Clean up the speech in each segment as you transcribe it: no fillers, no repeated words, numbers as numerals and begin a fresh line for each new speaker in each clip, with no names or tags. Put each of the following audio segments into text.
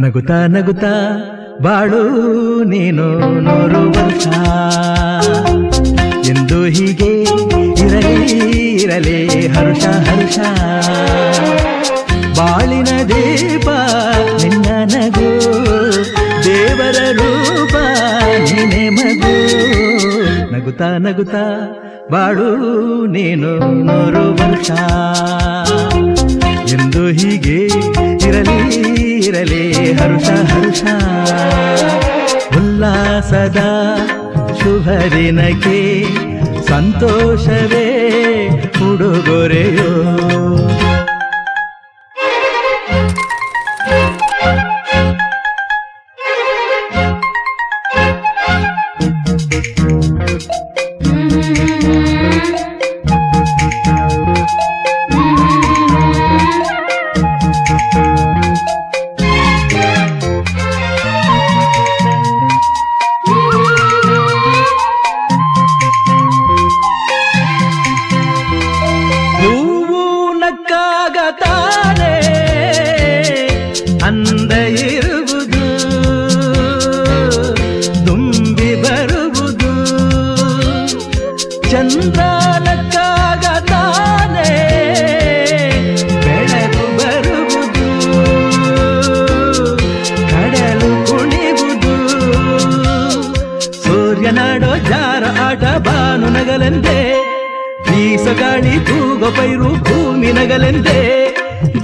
ನಗುತ್ತಾ ನಗುತ್ತಾ ಬಾಳು ನೀನು 100 ವರ್ಷ ಎಂದು ಹೀಗೆ ಇರಲಿ ಹರುಷ ಹರುಷ ಬಾಳಿನ ದೀಪ ನಿನ್ನ ನಗು ದೇವರ ರೂಪ ನೀನೆ ಮಗು ನಗುತ್ತಾ ನಗುತ್ತಾ ಬಾಳು ನೀನು 100 ವರ್ಷ ಎಂದು ಹೀಗೆ ಇರಲಿ ಹರುಷ ಹರುಷ ಉಲ್ಲಾಸದ ಶುಭ ದಿನಕ್ಕೆ ಸಂತೋಷವೇ ಉಡುಗೊರೆಯೋ ತಾನೆ ಅಂದ ಇರುವುದು ತುಂಬಿ ಬರುವುದು ಚಂದ್ರನಕ್ಕಾಗ ತಾನೆ ಬೆಳಕು ಬರುವುದು ಕಡಲು ಕುಣಿವುದು ಸೂರ್ಯನಾಡೋ ಜಾರ ಆಟ ಬಾನು ನಗಲೆಂದೇ ಬೀಸಗಾಳಿ ತೂಗೋ ಪೈರು ಭೂಮಿ ನಗಲೆಂದೇ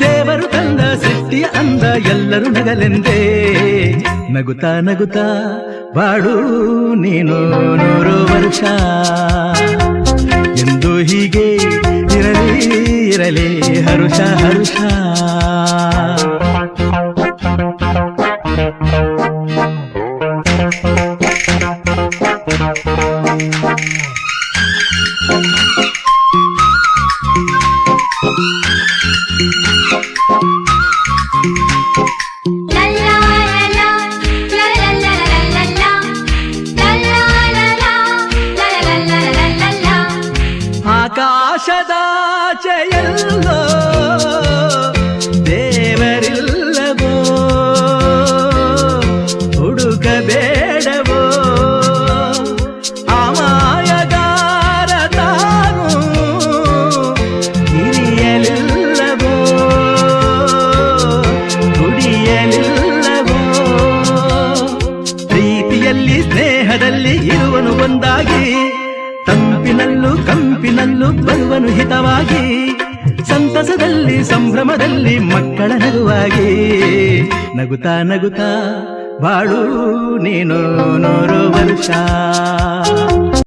ದೇವರು ತಂದ ಸೃಷ್ಟಿಯ ಅಂದ ಎಲ್ಲರೂ ನಗಲೆಂದೇ ನಗುತ್ತಾ ನಗುತ್ತಾ ಬಾಳು ನೀನು 100 ವರ್ಷ ಎಂದು ಹೀಗೆ ಇರಲಿ ಹರುಷ ಹರುಷ ಆಕಾಶದಾಚೆಯಲ್ಲೋ ದೇವರಿಲ್ಲವೋ ಹುಡುಕಬೇಡವೋ ಅಮಾಯಗಾರ ತಾನು ಹಿರಿಯಲಿಲ್ಲವೋ ಕುಡಿಯಲಿಲ್ಲವೋ ಪ್ರೀತಿಯಲ್ಲಿ ಸ್ನೇಹದಲ್ಲಿ ಇರುವನು ಒಂದಾಗಿ ತಂಪಿನಲ್ಲೂ ಕಂಪಿನಲ್ಲೂ ಬರುವನು ಹಿತವಾಗಿ ಸಂತಸದಲ್ಲಿ ಸಂಭ್ರಮದಲ್ಲಿ ಮಕ್ಕಳ ನಗುವಾಗಿ ನಗುತ್ತಾ ನಗುತ್ತಾ ಬಾಳು ನೀನು 100 ವರ್ಷ